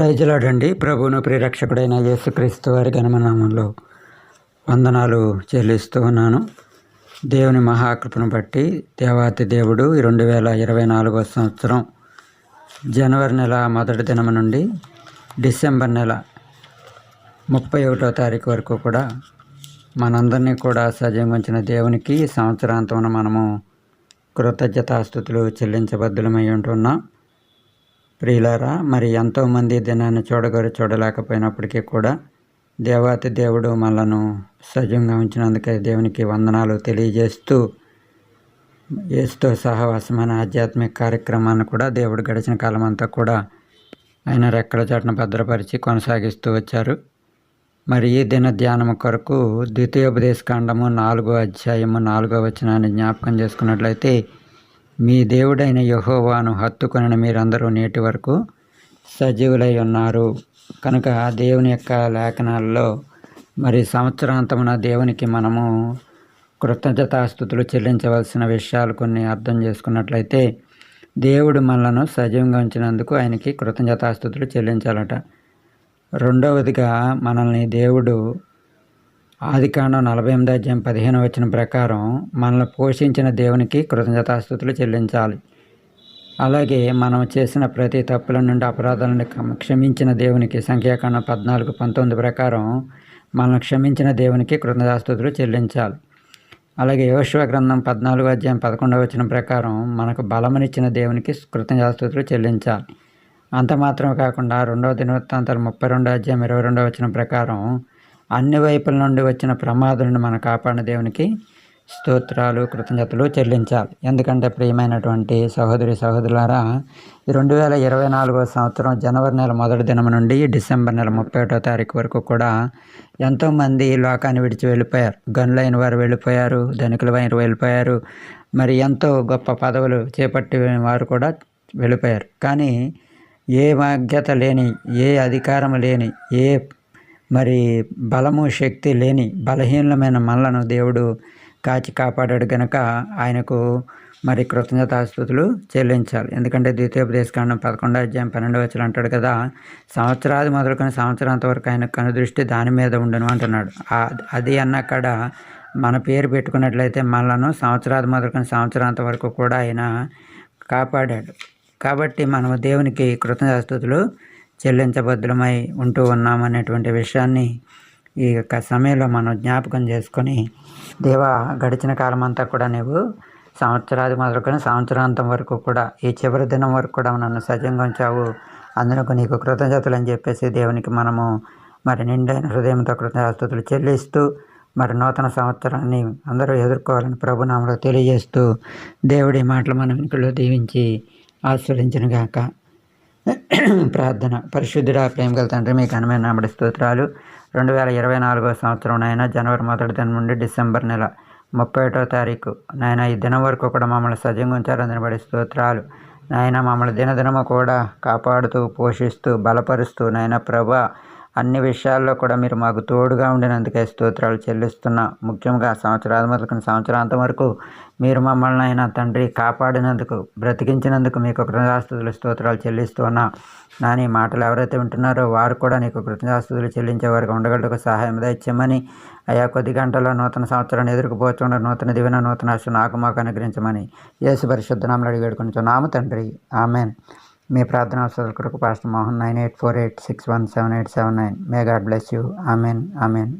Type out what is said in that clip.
ప్రైజ్లాడండి. ప్రభువును ప్రియరక్షకుడైన యేసుక్రీస్తు వారి ఘననామంలో వందనాలు చెల్లిస్తూ ఉన్నాను. దేవుని మహాకృపను బట్టి దేవాతి దేవుడు 2024 సంవత్సరం జనవరి నెల మొదటి దినం నుండి డిసెంబర్ నెల 31వ తారీఖు వరకు కూడా మనందరినీ కూడా సజీవంగా ఉంచిన దేవునికి సంవత్సరాంతమున మనము కృతజ్ఞతాస్తుతులు చెల్లించబద్దులమై ఉంటున్నాం. ప్రియులారా, మరి ఎంతోమంది దినాన్ని చూడలేకపోయినప్పటికీ కూడా దేవాతి దేవుడు మనలను సజీవంగా ఉంచినందుకే దేవునికి వందనాలు తెలియజేస్తూ యేసుతో సహవాసమైన ఆధ్యాత్మిక కార్యక్రమాన్ని కూడా దేవుడు గడిచిన కాలం అంతా కూడా ఆయన రెక్కల చాటున భద్రపరిచి కొనసాగిస్తూ వచ్చారు. మరి ఈ దిన ధ్యానము కొరకు ద్వితీయోపదేశకాండము 4వ అధ్యాయము 4వ వచనాన్ని జ్ఞాపకం చేసుకున్నట్లయితే, మీ దేవుడైన యెహోవాను హత్తుకొనిన మీరందరూ నేటి వరకు సజీవులై ఉన్నారు. కనుక దేవుని యొక్క లేఖనాల్లో మరి సంవత్సరాంతమున దేవునికి మనము కృతజ్ఞతాస్తుతులు చెల్లించవలసిన విషయాలు కొన్ని అర్థం చేసుకున్నట్లయితే, దేవుడు మనలను సజీవంగా ఉంచినందుకు ఆయనకి కృతజ్ఞతాస్తుతులు చెల్లించాలట. రెండవదిగా మనల్ని దేవుడు ఆదికాండం 48వ అధ్యాయం 15వ వచనం ప్రకారం మనల్ని పోషించిన దేవునికి కృతజ్ఞతాస్తుతులు చెల్లించాలి. అలాగే మనం చేసిన ప్రతి తప్పుల నుండి అపరాధాలను క్షమించిన దేవునికి సంఖ్యాకాండం 14:19 ప్రకారం మనల్ని క్షమించిన దేవునికి కృతజ్ఞతాస్తుతులు చెల్లించాలి. అలాగే యోషువ గ్రంథం 14వ అధ్యాయం 11వ వచనం ప్రకారం మనకు బలమునిచ్చిన దేవునికి కృతజ్ఞతాస్తుతులు చెల్లించాలి. అంత మాత్రమే కాకుండా 2వ దినవృత్తాంతాలు 32వ అధ్యాయం 22వ వచనం ప్రకారం అన్ని వైపుల నుండి వచ్చిన ప్రమాదాలను మనం కాపాడిన దేవునికి స్తోత్రాలు కృతజ్ఞతలు చెల్లించాలి. ఎందుకంటే ప్రియమైనటువంటి సహోదరులారా, 2024 సంవత్సరం జనవరి నెల మొదటి దినం నుండి డిసెంబర్ నెల 31వ తారీఖు వరకు కూడా ఎంతోమంది లోకాన్ని విడిచి వెళ్ళిపోయారు. గనులైన వారు వెళ్ళిపోయారు, ధనికుల వారు వెళ్ళిపోయారు, మరి ఎంతో గొప్ప పదవులు చేపట్టి వారు కూడా వెళ్ళిపోయారు. కానీ ఏ బాధ్యత లేని, ఏ అధికారం లేని, ఏ మరి బలము శక్తి లేని బలహీనమైన మనలను దేవుడు కాచి కాపాడాడు కనుక ఆయనకు మరి కృతజ్ఞతాస్తుతులు చెల్లించాలి. ఎందుకంటే ద్వితీయోపదేశకాండం 11వ అధ్యాయం 12వ వచనం అంటాడు కదా, సంవత్సరాది మొదలుకొని సంవత్సరాంత వరకు ఆయన కనుదృష్టి దాని మీద ఉండను అంటున్నాడు. అది అన్నక్కడ మన పేరు పెట్టుకున్నట్లయితే మనలను సంవత్సరాది మొదలుకొని సంవత్సరాంత వరకు కూడా ఆయన కాపాడాడు. కాబట్టి మనము దేవునికి కృతజ్ఞతాస్తుతులు చెల్లించబద్దులమై ఉంటూ ఉన్నామనేటువంటి విషయాన్ని ఈ యొక్క సమయంలో మనం జ్ఞాపకం చేసుకొని, దేవా గడిచిన కాలం అంతా కూడా నీవు సంవత్సరాది మొదలుకొని సంవత్సరాంతం వరకు కూడా ఈ చివరి దినం వరకు కూడా నన్ను సజీవంగా ఉంచావు, అందుకు నీకు కృతజ్ఞతలు అని చెప్పేసి దేవునికి మనము మరి నిండైన హృదయంతో కృతజ్ఞతాస్తుతులు చెల్లిస్తూ మరి నూతన సంవత్సరాన్ని అందరూ ఎదుర్కోవాలని ప్రభునామములో తెలియజేస్తూ దేవుడి మాటలు మన వెనుకలో దీవించి ఆశీర్వదించునుగాక. ప్రార్థన. పరిశుద్ధుడా, ప్రేమగల తండ్రి, మీకు ఘనమైన నామమున స్తోత్రాలు. 2024 సంవత్సరం నాయన జనవరి మొదటి దినం నుండి డిసెంబర్ నెల 31వ తారీఖు నాయన ఈ దినం వరకు కూడా మమ్మల్ని సజీవంగా ఉంచారు, అందరి స్తోత్రాలు నాయన. మమ్మల్ని దినదినము కూడా కాపాడుతూ పోషిస్తూ బలపరుస్తూ నాయన ప్రభా అన్ని విషయాల్లో కూడా మీరు మాకు తోడుగా ఉండినందుకే స్తోత్రాలు చెల్లిస్తున్నా. ముఖ్యంగా సంవత్సరాది మొదలుకొని సంవత్సరాంతం వరకు మీరు మమ్మల్ని అయినా తండ్రి కాపాడినందుకు, బ్రతికించినందుకు మీకు కృతజ్ఞతాస్తుతులు స్తోత్రాలు చెల్లిస్తున్నా. నాని మాటలు ఎవరైతే వింటున్నారో వారు కూడా నీకు కృతజ్ఞతాస్తుతులు చెల్లించేవారుగా ఉండగలకు సహాయం దయచేయమని, అయా కొద్ది గంటల్లో నూతన సంవత్సరాన్ని ఎదుర్కోబోతుండ నూతన దివెన నూతన ఆశ నాకు మాకు అనుగ్రహించమని యేసు పరిశుద్ధ నామములో అడిగి వేడుకొనుచున్నాము తండ్రి, ఆమెన్. మీ ప్రార్థన అవసరాల కొరకు pastor Mohan 9848617879. May God bless you. Amen, amen.